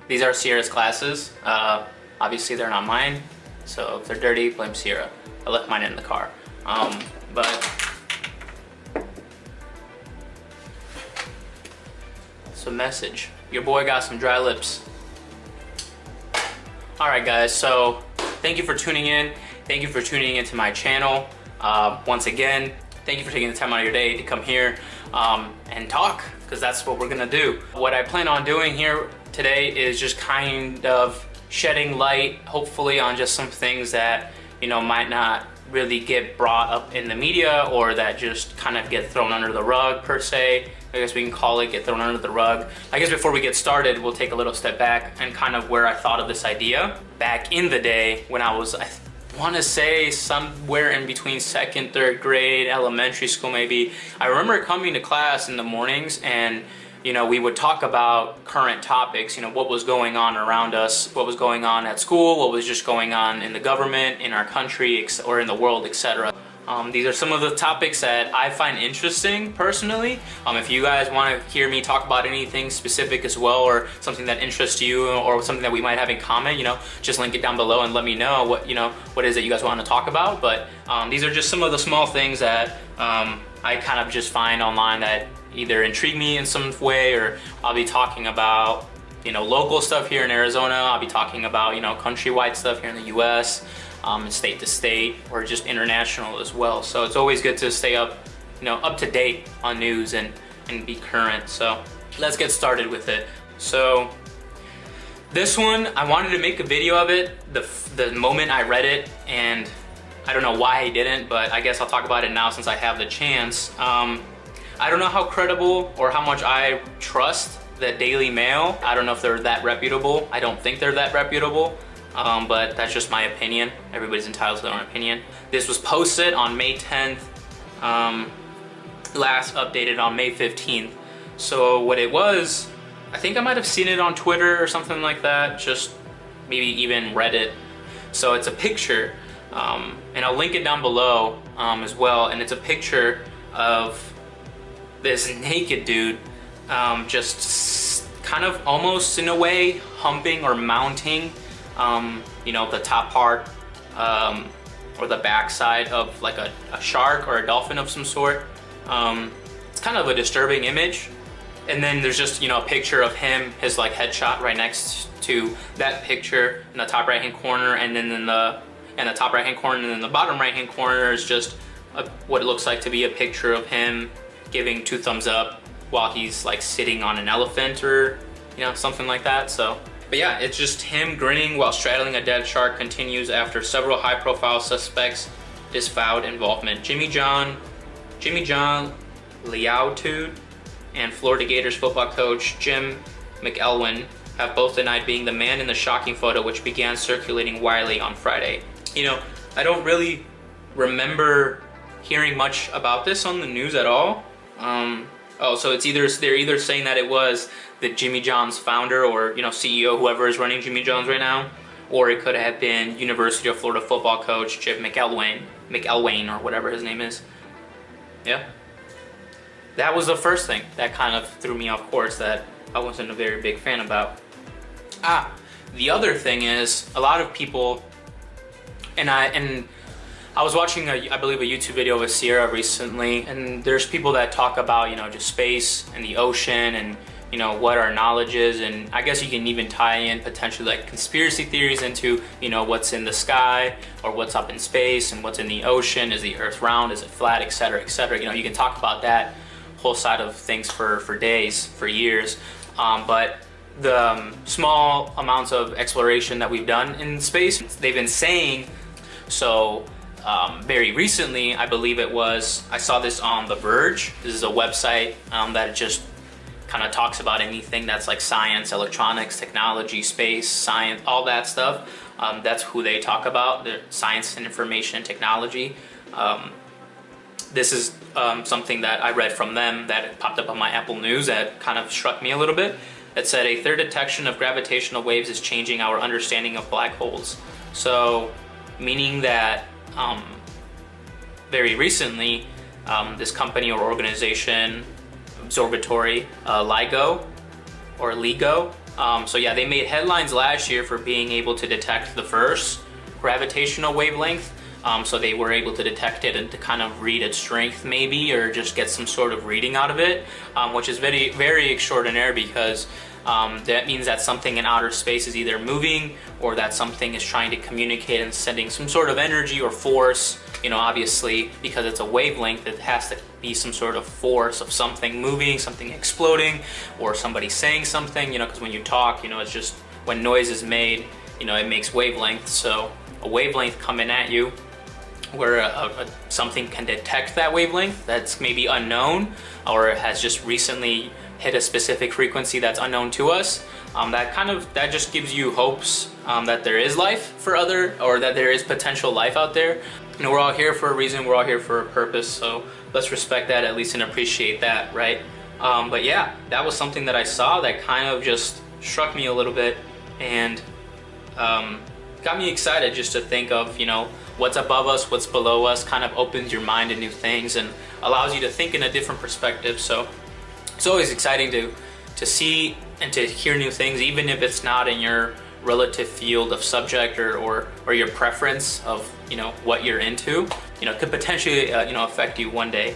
These are Ciara's glasses. Obviously they're not mine, so if they're dirty, blame Ciara. I left mine in the car. But it's a message. Your boy got some dry lips. Alright guys, so thank you for tuning in. Thank you for tuning into my channel. Once again, thank you for taking the time out of your day to come here and talk, because that's what we're gonna do. What I plan on doing here today is just kind of shedding light, hopefully, on just some things that, you know, might not really get brought up in the media, or that just kind of get thrown under the rug per se. I guess we can call it get thrown under the rug. I guess before we get started, we'll take a little step back and kind of where I thought of this idea. Back in the day when I was, I want to say somewhere in between 2nd, 3rd grade, elementary school maybe, I remember coming to class in the mornings and, you know, we would talk about current topics, you know, what was going on around us, what was going on at school, what was just going on in the government, in our country, or in the world, etc. These are some of the topics that I find interesting personally. If you guys want to hear me talk about anything specific as well, or something that interests you, or something that we might have in common, you know, just link it down below and let me know what, you know, what is it you guys want to talk about. But these are just some of the small things that I kind of just find online that either intrigue me in some way, or I'll be talking about, you know, local stuff here in Arizona. I'll be talking about, you know, countrywide stuff here in the US. State to state, or just international as well. So it's always good to stay up, you know, up to date on news and be current. So let's get started with it. So this one, I wanted to make a video of it the moment I read it, and I don't know why I didn't, but I guess I'll talk about it now since I have the chance. I don't know how credible or how much I trust the Daily Mail. I don't know if they're that reputable. I don't think they're that reputable. But that's just my opinion. Everybody's entitled to their own opinion. This was posted on May 10th, last updated on May 15th. So what it was, I think I might have seen it on Twitter or something like that, just maybe even Reddit. So it's a picture, and I'll link it down below as well, and it's a picture of this naked dude just kind of almost in a way humping or mounting you know, the top part or the backside of like a shark or a dolphin of some sort. It's kind of a disturbing image. And then there's just, you know, a picture of him, his like headshot right next to that picture in the top right hand corner, and then in the top right hand corner, and then the bottom right hand corner is just what it looks like to be a picture of him giving 2 thumbs up while he's like sitting on an elephant, or, you know, something like that. So but yeah, it's just him grinning while straddling a dead shark continues after several high-profile suspects disavowed involvement. Jimmy John Liaotud and Florida Gators football coach Jim McElwain have both denied being the man in the shocking photo, which began circulating widely on Friday. You know, I don't really remember hearing much about this on the news at all. Oh, so it's they're either saying that it was the Jimmy John's founder, or, you know, CEO, whoever is running Jimmy John's right now, or it could have been University of Florida football coach Jim McElwain, or whatever his name is. Yeah, that was the first thing that kind of threw me off course, that I wasn't a very big fan about. The other thing is, a lot of people, and I was watching I believe a YouTube video with Ciara recently, and there's people that talk about, you know, just space and the ocean, and, you know, what our knowledge is, and I guess you can even tie in potentially like conspiracy theories into, you know, what's in the sky, or what's up in space, and what's in the ocean. Is the earth round, is it flat, etc., etc. You know, you can talk about that whole side of things for days, for years. But the small amounts of exploration that we've done in space, they've been saying, so very recently, I believe it was, I saw this on The Verge. This is a website that just kind of talks about anything that's like science, electronics, technology, space, science, all that stuff. That's who they talk about, the science and information technology. This is something that I read from them that popped up on my Apple News that kind of struck me a little bit. It said a third detection of gravitational waves is changing our understanding of black holes. So, meaning that very recently, this company or organization, observatory, LIGO, or LIGO, So yeah, they made headlines last year for being able to detect the first gravitational wavelength. So they were able to detect it and to kind of read its strength maybe, or just get some sort of reading out of it, which is very, very extraordinary, because that means that something in outer space is either moving, or that something is trying to communicate and sending some sort of energy or force. You know, obviously, because it's a wavelength, it has to be some sort of force of something moving, something exploding, or somebody saying something, you know, because when you talk, you know, it's just when noise is made, you know, it makes wavelengths. So a wavelength coming at you, where something can detect that wavelength that's maybe unknown, or it has just recently hit a specific frequency that's unknown to us, that just gives you hopes that there is life for or that there is potential life out there. You know, we're all here for a reason, we're all here for a purpose, so let's respect that at least and appreciate that, right? But yeah, that was something that I saw that kind of just struck me a little bit, and got me excited just to think of, you know, what's above us, what's below us, kind of opens your mind to new things and allows you to think in a different perspective. So it's always exciting to see and to hear new things, even if it's not in your relative field of subject or your preference of, you know, what you're into. You know, it could potentially you know, affect you one day.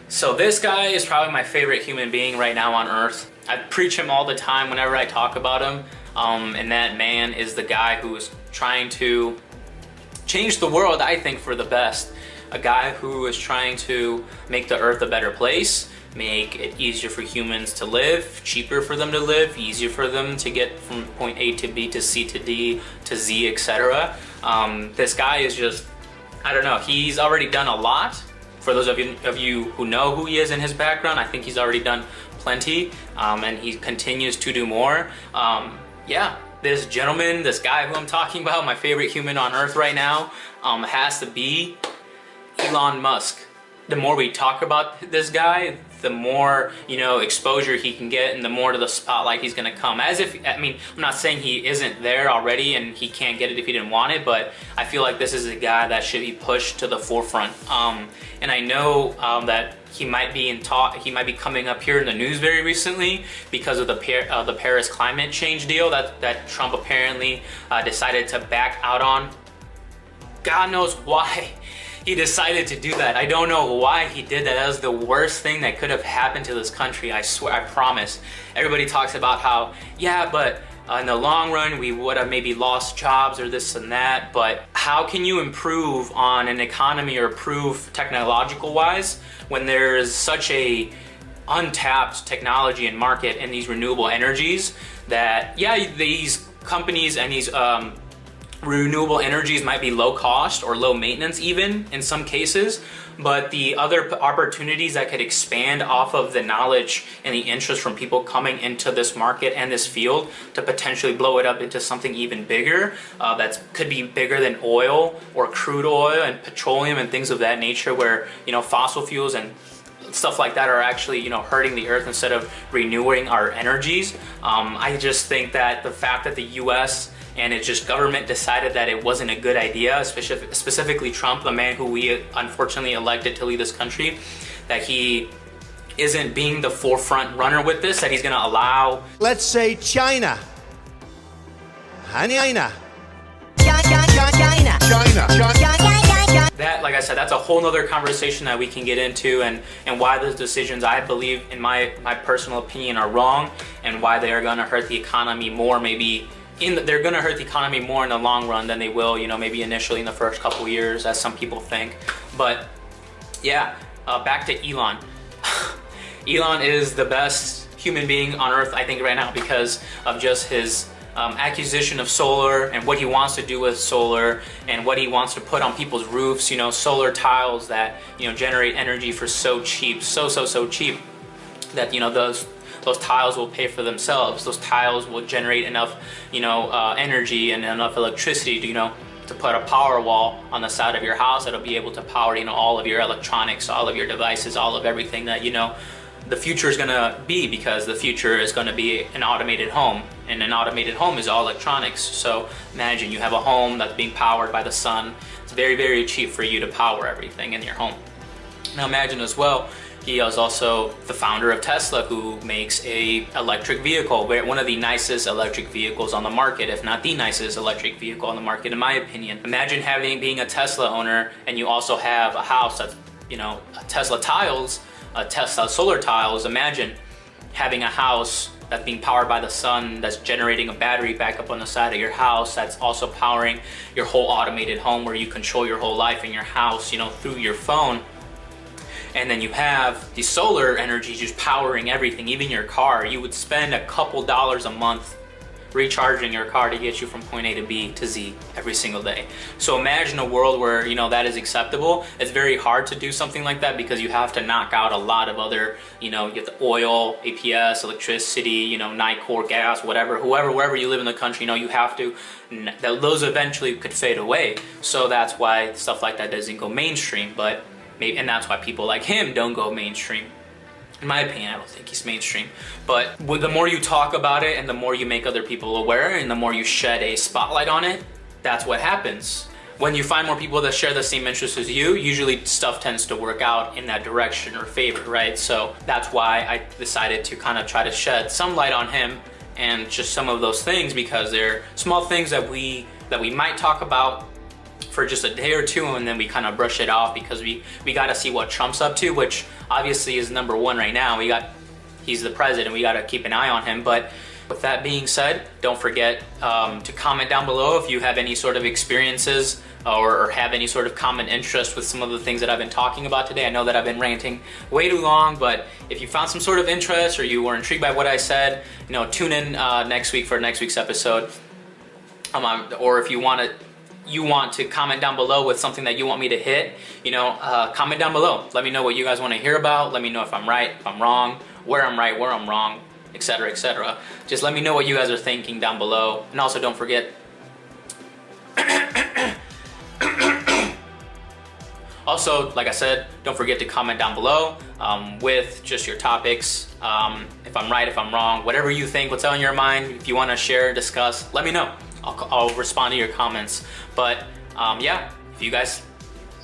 So this guy is probably my favorite human being right now on earth. I preach him all the time whenever I talk about him, and that man is the guy who is trying to change the world, I think, for the best. A guy who is trying to make the earth a better place, make it easier for humans to live, cheaper for them to live, easier for them to get from point A to B to C to D to Z, etc. This guy is just, I don't know, he's already done a lot. For those of you who know who he is and his background, I think he's already done plenty, and he continues to do more. Yeah, this gentleman, this guy who I'm talking about, my favorite human on earth right now, has to be Elon Musk. The more we talk about this guy, the more, you know, exposure he can get, and the more to the spotlight he's gonna come. As if, I mean, I'm not saying he isn't there already and he can't get it if he didn't want it, but I feel like this is a guy that should be pushed to the forefront. And I know that he might be coming up here in the news very recently because of the Paris climate change deal that Trump apparently decided to back out on. God knows why he decided to do that. I don't know why he did that. That was the worst thing that could have happened to this country. I swear, I promise. Everybody talks about how, yeah, but in the long run, we would have maybe lost jobs or this and that, but how can you improve on an economy or improve technological wise when there's such a untapped technology and market in these renewable energies that, yeah, these companies and these renewable energies might be low cost or low maintenance even in some cases, but the other opportunities that could expand off of the knowledge and the interest from people coming into this market and this field to potentially blow it up into something even bigger, that could be bigger than oil or crude oil and petroleum and things of that nature, where, you know, fossil fuels and stuff like that are actually, you know, hurting the earth instead of renewing our energies. I just think that the fact that the US and it's just government decided that it wasn't a good idea, specifically Trump, the man who we unfortunately elected to lead this country, that he isn't being the forefront runner with this, that he's gonna allow, let's say, China. China. That, like I said, that's a whole nother conversation that we can get into, and why those decisions, I believe, in my personal opinion, are wrong, and why they are gonna hurt the economy more, maybe they're gonna hurt the economy more in the long run than they will, you know, maybe initially in the first couple years, as some people think. But yeah, back to Elon. Elon is the best human being on earth, I think, right now, because of just his acquisition of solar and what he wants to do with solar and what he wants to put on people's roofs, you know, solar tiles that, you know, generate energy for so cheap, so cheap that, you know, those tiles will pay for themselves. Those tiles will generate enough, you know, energy and enough electricity to, you know, to put a power wall on the side of your house that'll be able to power, you know, all of your electronics, all of your devices, all of everything that, you know, the future is gonna be, because the future is gonna be an automated home, and an automated home is all electronics. So imagine you have a home that's being powered by the sun. It's very, very cheap for you to power everything in your home. Now imagine as well, He is also the founder of Tesla, who makes a electric vehicle, one of the nicest electric vehicles on the market, if not the nicest electric vehicle on the market, in my opinion. Imagine being a Tesla owner, and you also have a house that's, you know, Tesla tiles, Tesla solar tiles. Imagine having a house that's being powered by the sun, that's generating a battery back up on the side of your house, that's also powering your whole automated home, where you control your whole life in your house, you know, through your phone. And then you have the solar energy just powering everything, even your car. You would spend a couple dollars a month recharging your car to get you from point A to B to Z every single day. So imagine a world where, you know, that is acceptable. It's very hard to do something like that because you have to knock out a lot of other, you know, you have the oil, APS, electricity, you know, Nicor, gas, whatever, wherever you live in the country, you know, you have to, those eventually could fade away. So that's why stuff like that doesn't go mainstream, but maybe, and that's why people like him don't go mainstream. In my opinion, I don't think he's mainstream. But the more you talk about it and the more you make other people aware and the more you shed a spotlight on it, that's what happens. When you find more people that share the same interests as you, usually stuff tends to work out in that direction or favor, right? So that's why I decided to kind of try to shed some light on him and just some of those things, because they're small things that we might talk about for just a day or two, and then we kind of brush it off because we got to see what Trump's up to, which obviously is number one right now. He's the president, we got to keep an eye on him. But with that being said, don't forget to comment down below if you have any sort of experiences or have any sort of common interest with some of the things that I've been talking about today. I know that I've been ranting way too long, but if you found some sort of interest or you were intrigued by what I said, you know, tune in next week for next week's episode. Or if you want to comment down below with something that you want me to hit, you know, comment down below. Let me know what you guys want to hear about. Let me know if I'm right, if I'm wrong, where I'm right, where I'm wrong, etc., etc. Just let me know what you guys are thinking down below. And also don't forget, also, like I said, don't forget to comment down below with just your topics. If I'm right, if I'm wrong, whatever you think, what's on your mind. If you want to share, discuss, let me know. I'll respond to your comments. But yeah, if you guys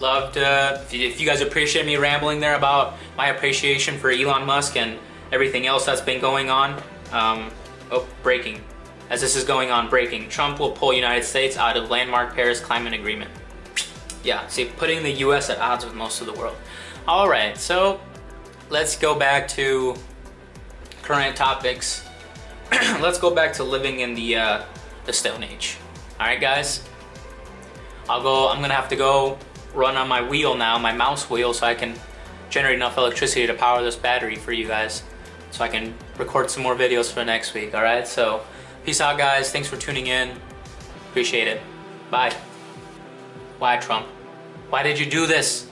loved, if you guys appreciate me rambling there about my appreciation for Elon Musk and everything else that's been going on. Oh, breaking. As this is going on, breaking. Trump will pull United States out of landmark Paris climate agreement. Yeah, see, putting the US at odds with most of the world. All right, so let's go back to current topics. Let's go back to living in the Stone Age. All right, guys. I'm gonna have to go run on my wheel now, my mouse wheel, so I can generate enough electricity to power this battery for you guys, so I can record some more videos for next week. All right, so peace out, guys. Thanks for tuning in. Appreciate it. Bye. Why, Trump? Why did you do this?